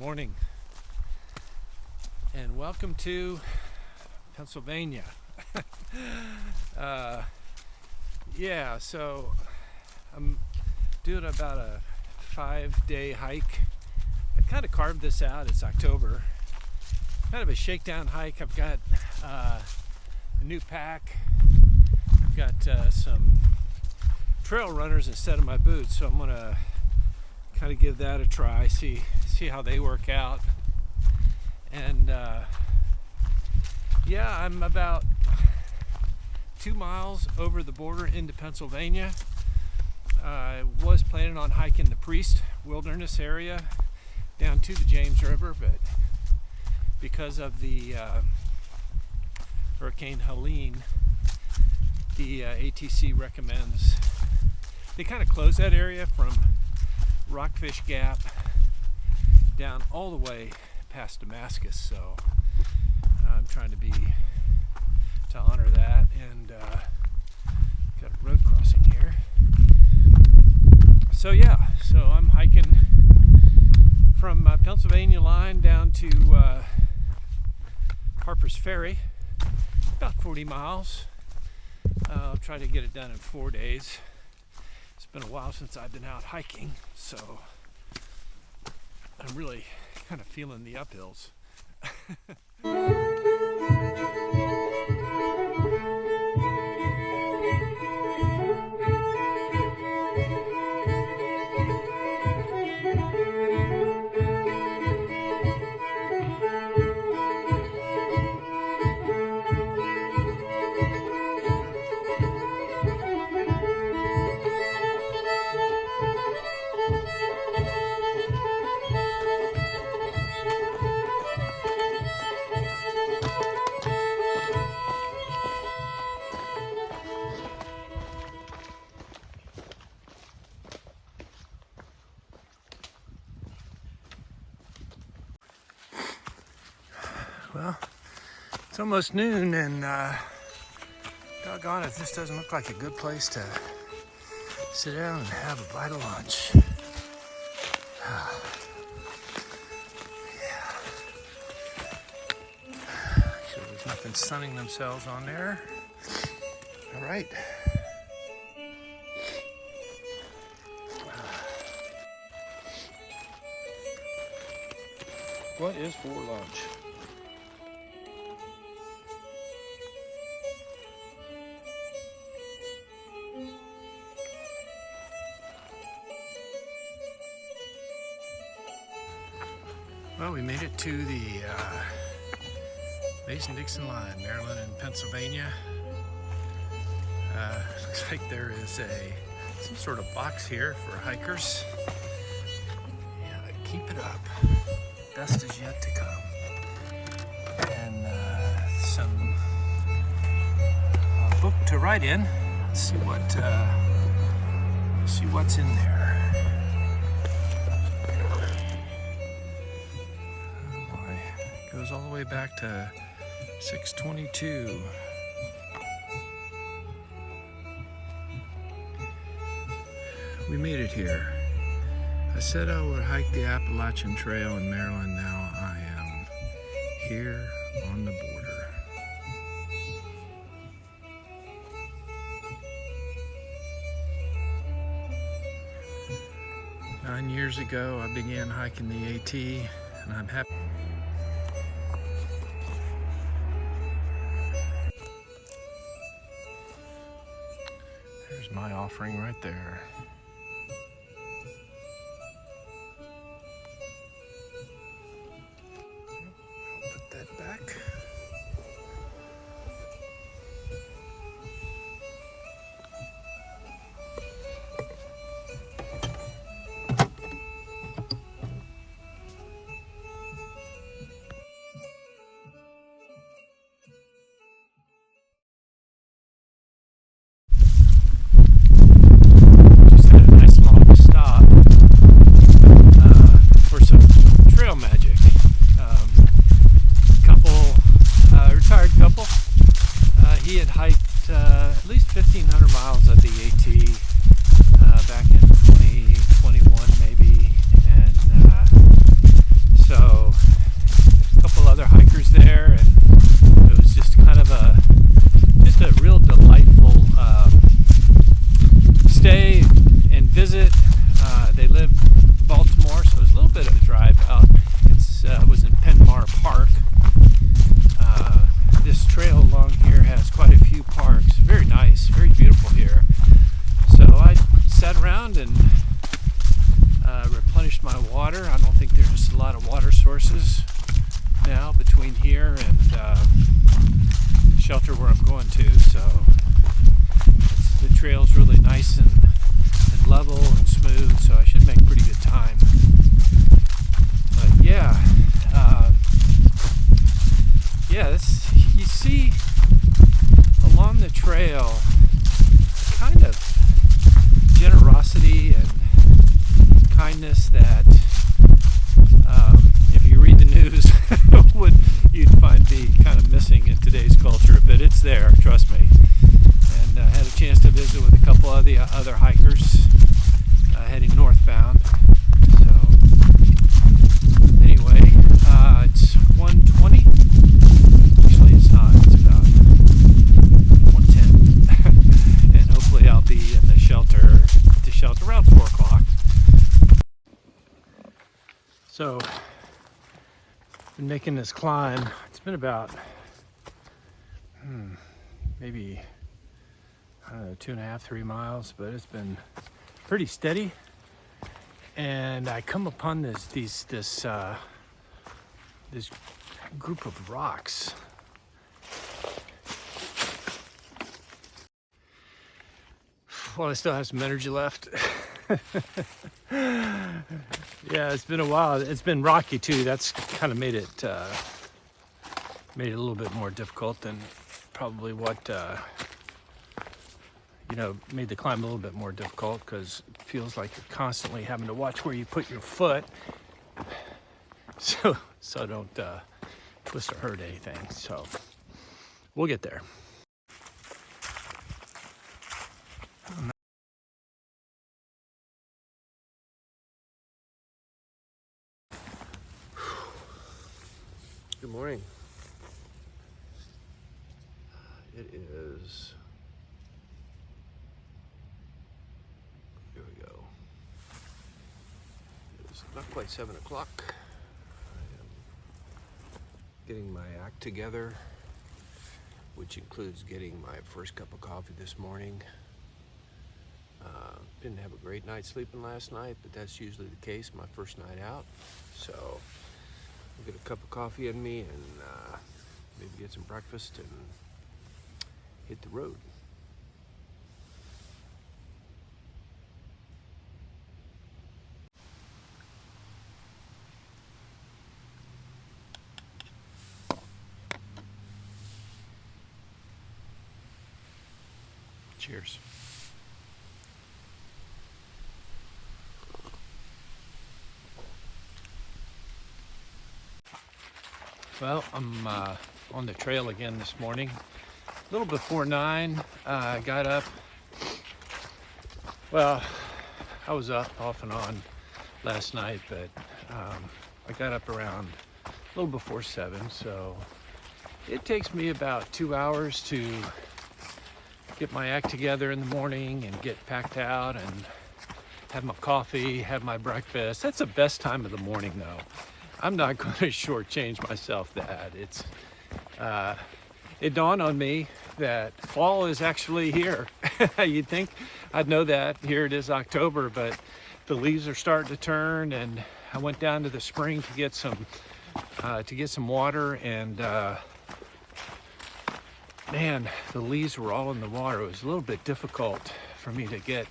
morning, and welcome to Pennsylvania. So I'm doing about a 5-day hike. I kind of carved this out. It's October. Kind of a shakedown hike. I've got a new pack. I've got some trail runners instead of my boots, so I'm gonna kind of give that a try, see how they work out. And I'm about 2 miles over the border into Pennsylvania. I was planning on hiking the Priest Wilderness area down to the James River, but because of the Hurricane Helene, the ATC recommends they kind of close that area from Rockfish Gap down all the way past Damascus. So I'm trying to honor that, and got a road crossing here. So I'm hiking from Pennsylvania line down to Harpers Ferry, about 40 miles. I'll try to get it done in 4 days. It's been a while since I've been out hiking, so I'm really kind of feeling the uphills. Well, it's almost noon, and doggone it, this doesn't look like a good place to sit down and have a bite of lunch. Actually, there's nothing sunning themselves on there. All right. What is for lunch? Well, we made it to the Mason-Dixon line, Maryland and Pennsylvania. Looks like there is some sort of box here for hikers. Yeah, keep it up. Best is yet to come. And some book to write in. Let's see what's in there. Goes all the way back to 622. We made it here. I said I would hike the Appalachian Trail in Maryland. Now I am here on the border. Nine years ago, I began hiking the AT, and I'm happy. There's my offering right there. I'll put that back. lot of water sources now between here and the shelter where I'm going to, so the trail's really nice and level and smooth, so I should make pretty good time. But yeah, you see along the trail kind of generosity and kindness that if you read the news you'd find be kind of missing in today's culture, but it's there, trust me. And I had a chance to visit with a couple of the other hikers heading northbound. So anyway, it's 1:20. Actually, it's not. It's about 1:10, and hopefully I'll be in the shelter around 4 o'clock. So, been making this climb. It's been about maybe, I don't know, 2.5, 3 miles, but it's been pretty steady. And I come upon this group of rocks. Well, I still have some energy left. Yeah, it's been a while. It's been rocky too. That's kind of made it a little bit more difficult than probably what made the climb a little bit more difficult, because it feels like you're constantly having to watch where you put your foot, so don't twist or hurt anything. So we'll get there. Good morning. It is, here we go. It's not quite 7 o'clock. I am getting my act together, which includes getting my first cup of coffee this morning. Didn't have a great night sleeping last night, but that's usually the case my first night out. So I'll get a cup of coffee in me and maybe get some breakfast and hit the road. Cheers. Well, I'm on the trail again this morning. A little before 9, I got up. Well, I was up off and on last night, but I got up around a little before 7, so it takes me about 2 hours to get my act together in the morning and get packed out and have my coffee, have my breakfast. That's the best time of the morning, though. I'm not going to shortchange myself that. It dawned on me that fall is actually here. You'd think I'd know that. Here it is October, but the leaves are starting to turn, and I went down to the spring to get some water, and man, the leaves were all in the water. It was a little bit difficult for me to get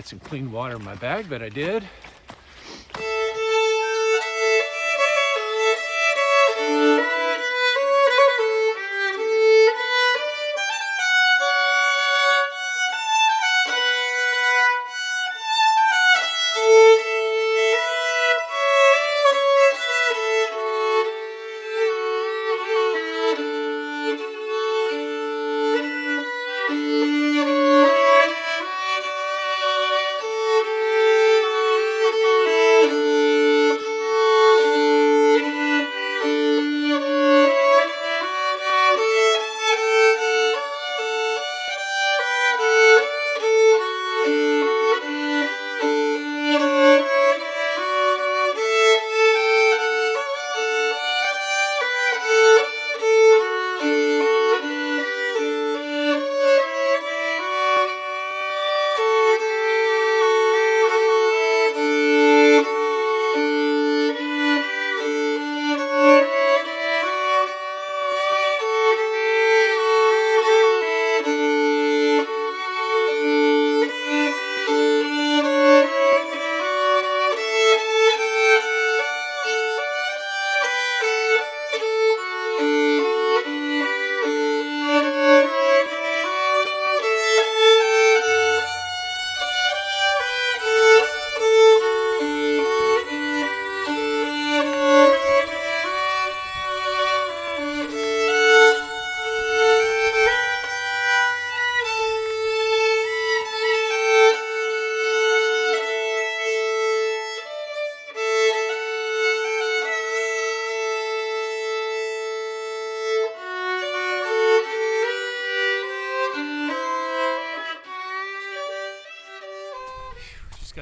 some clean water in my bag, but I did.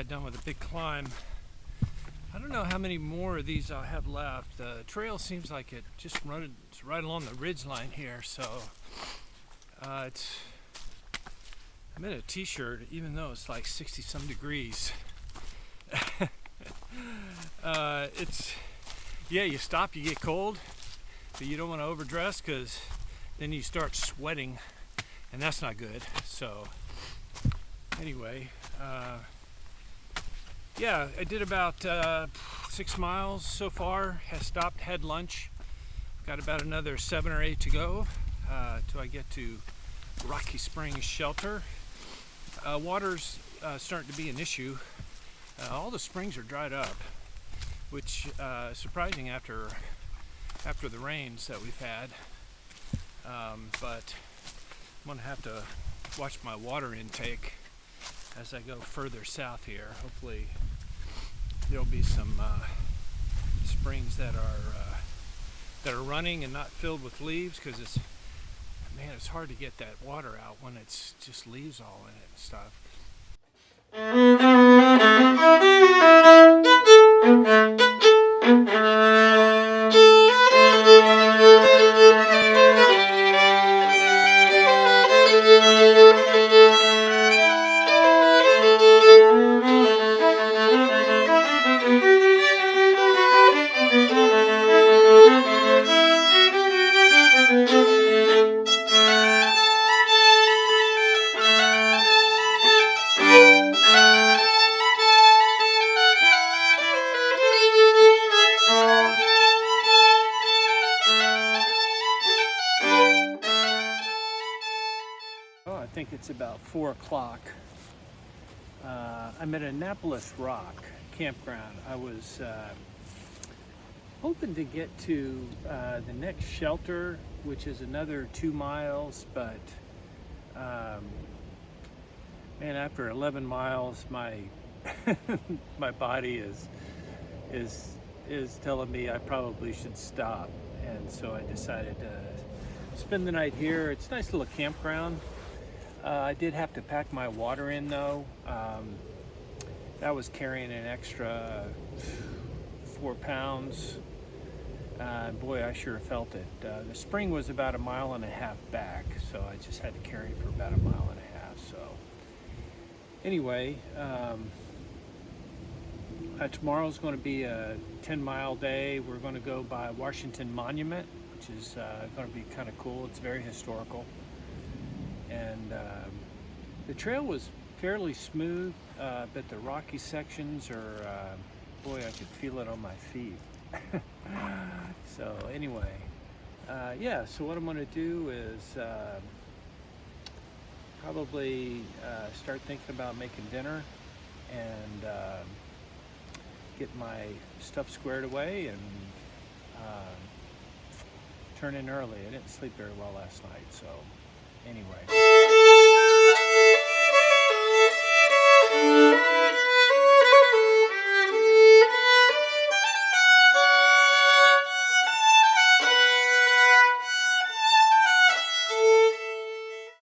got done with a big climb. I don't know how many more of these I have left. The trail seems like it just runs right along the ridge line here, so I'm in a t-shirt even though it's like 60 some degrees. Yeah, you stop, you get cold, but you don't want to overdress because then you start sweating, and that's not good. So anyway, yeah, I did about 6 miles so far. Has stopped, had lunch. Got about another 7 or 8 to go till I get to Rocky Springs Shelter. Water's starting to be an issue. All the springs are dried up, which is surprising after the rains that we've had. But I'm gonna have to watch my water intake as I go further south here. Hopefully there'll be some springs that are running and not filled with leaves, because it's hard to get that water out when it's just leaves all in it and stuff. I think it's about 4 o'clock. I'm at Annapolis Rock campground. I was hoping to get to the next shelter, which is another 2 miles, but man, after 11 miles, my my body is telling me I probably should stop, and so I decided to spend the night here. It's a nice little campground. I did have to pack my water in though. That was carrying an extra 4 pounds. Boy, I sure felt it. The spring was about 1.5 miles back, so I just had to carry it for about 1.5 miles. So anyway, tomorrow's going to be a 10-mile day. We're going to go by Washington Monument, which is going to be kind of cool. It's very historical. And the trail was fairly smooth, but the rocky sections are, boy, I could feel it on my feet. So anyway, yeah, so what I'm going to do is probably start thinking about making dinner and get my stuff squared away and turn in early. I didn't sleep very well last night, so anyway.